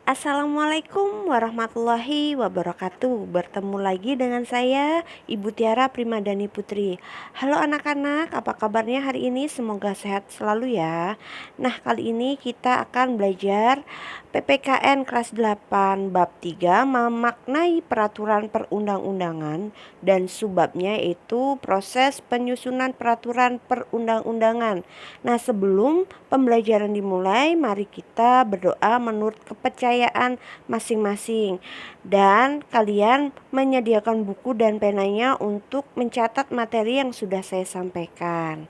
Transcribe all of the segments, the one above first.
Assalamualaikum warahmatullahi wabarakatuh. Bertemu lagi dengan saya, Ibu Tiara Primadani Putri. Halo anak-anak, apa kabarnya hari ini? Semoga sehat selalu ya. Nah, kali ini kita akan belajar PPKN kelas 8 bab 3, memaknai peraturan perundang-undangan, dan subbabnya yaitu proses penyusunan peraturan perundang-undangan. Nah, sebelum pembelajaran dimulai, mari kita berdoa menurut kepercayaan masing-masing. Dan kalian menyediakan buku dan penanya untuk mencatat materi yang sudah saya sampaikan.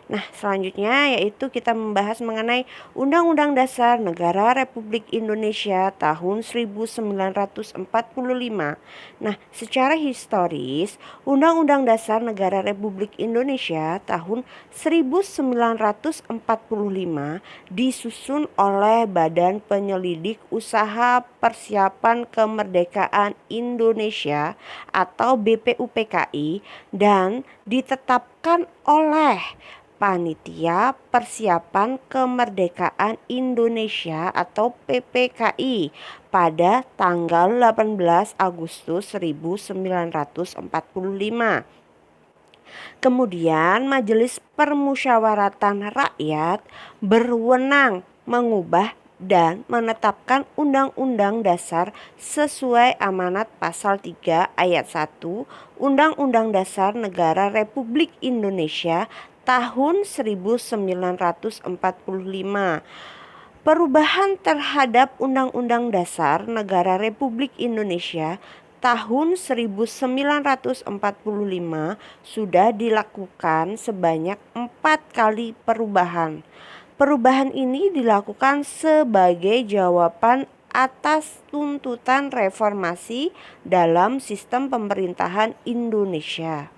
Nah, selanjutnya yaitu kita membahas mengenai Undang-Undang Dasar Negara Republik Indonesia tahun 1945. Nah, secara historis, Undang-Undang Dasar Negara Republik Indonesia tahun 1945 disusun oleh Badan Penyelidik Usaha Persiapan Kemerdekaan Indonesia atau BPUPKI dan ditetapkan oleh Panitia Persiapan Kemerdekaan Indonesia atau PPKI pada tanggal 18 Agustus 1945. Kemudian Majelis Permusyawaratan Rakyat berwenang mengubah dan menetapkan Undang-Undang Dasar sesuai amanat pasal 3 ayat 1 Undang-Undang Dasar Negara Republik Indonesia tahun 1945. Perubahan terhadap Undang-Undang Dasar Negara Republik Indonesia tahun 1945 sudah dilakukan sebanyak 4 kali perubahan. Perubahan ini dilakukan sebagai jawaban atas tuntutan reformasi dalam sistem pemerintahan Indonesia.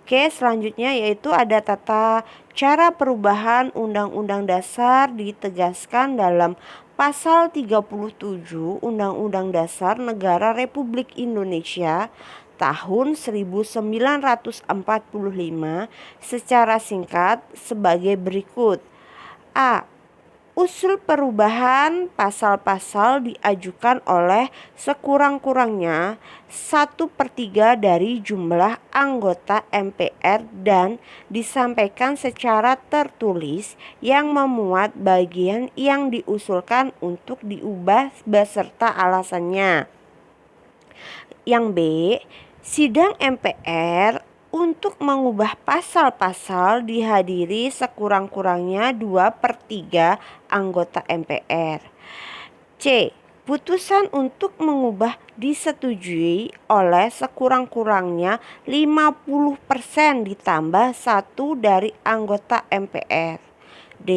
Oke, selanjutnya yaitu ada tata cara perubahan Undang-Undang Dasar ditegaskan dalam Pasal 37 Undang-Undang Dasar Negara Republik Indonesia tahun 1945 secara singkat sebagai berikut. A. Usul perubahan pasal-pasal diajukan oleh sekurang-kurangnya 1/3 dari jumlah anggota MPR dan disampaikan secara tertulis yang memuat bagian yang diusulkan untuk diubah beserta alasannya. Yang B. Sidang MPR untuk mengubah pasal-pasal dihadiri sekurang-kurangnya 2/3 anggota MPR. C. Putusan untuk mengubah disetujui oleh sekurang-kurangnya 50% ditambah 1 dari anggota MPR. D.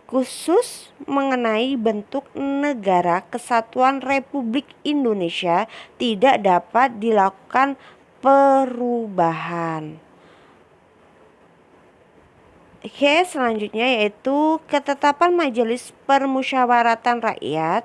Khusus mengenai bentuk negara kesatuan Republik Indonesia tidak dapat dilakukan perubahan. Oke, selanjutnya yaitu ketetapan Majelis Permusyawaratan Rakyat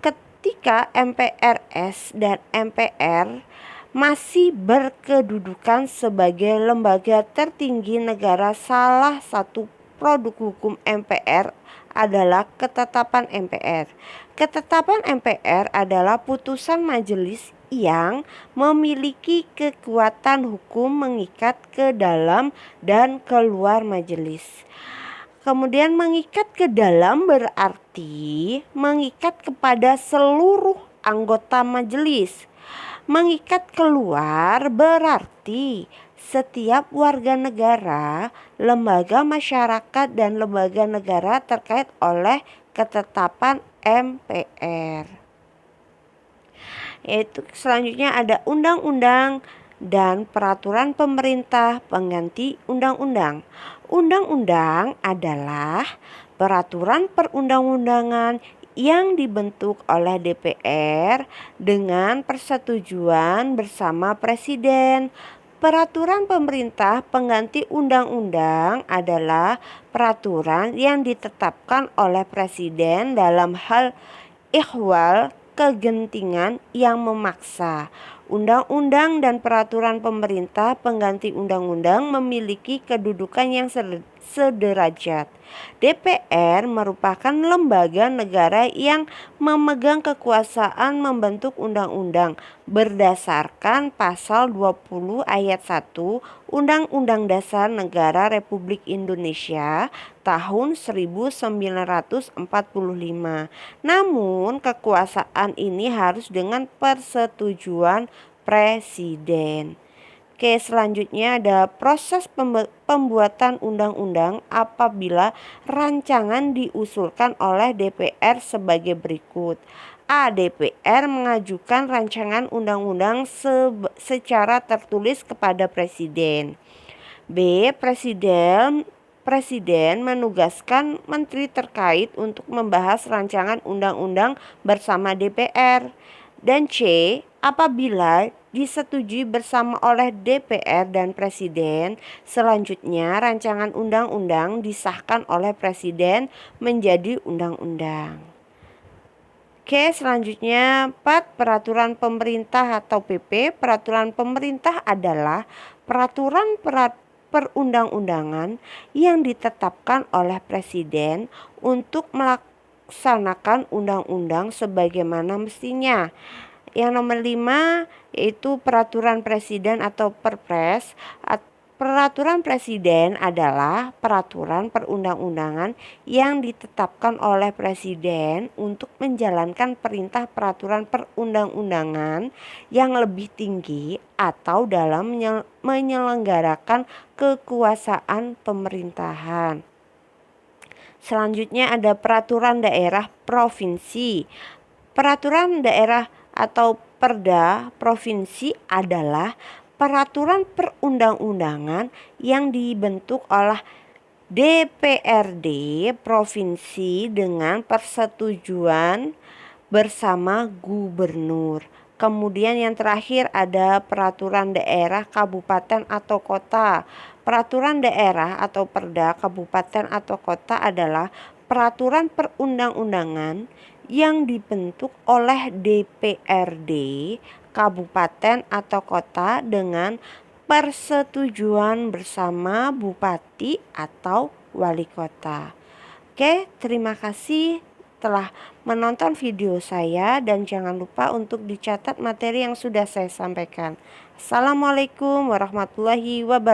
ketika MPRS dan MPR masih berkedudukan sebagai lembaga tertinggi negara. Salah satu produk hukum MPR adalah ketetapan MPR. Ketetapan MPR adalah putusan majelis yang memiliki kekuatan hukum mengikat ke dalam dan keluar majelis. Kemudian mengikat ke dalam berarti mengikat kepada seluruh anggota majelis. Mengikat keluar berarti setiap warga negara, lembaga masyarakat dan lembaga negara terkait oleh ketetapan MPR. Yaitu selanjutnya ada undang-undang dan peraturan pemerintah pengganti undang-undang. Undang-undang adalah peraturan perundang-undangan yang dibentuk oleh DPR dengan persetujuan bersama Presiden. Peraturan pemerintah pengganti undang-undang adalah peraturan yang ditetapkan oleh Presiden dalam hal ihwal kegentingan yang memaksa. Undang-undang dan peraturan pemerintah pengganti undang-undang memiliki kedudukan yang sederajat. DPR merupakan lembaga negara yang memegang kekuasaan membentuk undang-undang berdasarkan pasal 20 ayat 1 Undang-Undang Dasar Negara Republik Indonesia tahun 1945. Namun, kekuasaan ini harus dengan persetujuan presiden. Oke, selanjutnya ada proses pembuatan undang-undang apabila rancangan diusulkan oleh DPR sebagai berikut. A. DPR mengajukan rancangan undang-undang secara tertulis kepada Presiden. B. Presiden menugaskan menteri terkait untuk membahas rancangan undang-undang bersama DPR. Dan C. Apabila disetujui bersama oleh DPR dan Presiden, selanjutnya rancangan undang-undang disahkan oleh Presiden menjadi undang-undang. Oke, selanjutnya 4. Peraturan pemerintah atau PP. Peraturan pemerintah adalah peraturan perundang-undangan yang ditetapkan oleh Presiden untuk melaksanakan undang-undang sebagaimana mestinya. Yang nomor 5 yaitu peraturan presiden atau Perpres. Peraturan presiden adalah peraturan perundang-undangan yang ditetapkan oleh presiden untuk menjalankan perintah peraturan perundang-undangan yang lebih tinggi atau dalam menyelenggarakan kekuasaan pemerintahan. Selanjutnya ada peraturan daerah provinsi. Peraturan daerah atau Perda provinsi adalah peraturan perundang-undangan yang dibentuk oleh DPRD provinsi dengan persetujuan bersama gubernur. Kemudian yang terakhir ada peraturan daerah kabupaten atau kota. Peraturan daerah atau Perda kabupaten atau kota adalah peraturan perundang-undangan yang dibentuk oleh DPRD kabupaten atau kota dengan persetujuan bersama bupati atau wali kota. Oke, terima kasih telah menonton video saya dan jangan lupa untuk dicatat materi yang sudah saya sampaikan. Assalamualaikum warahmatullahi wabarakatuh.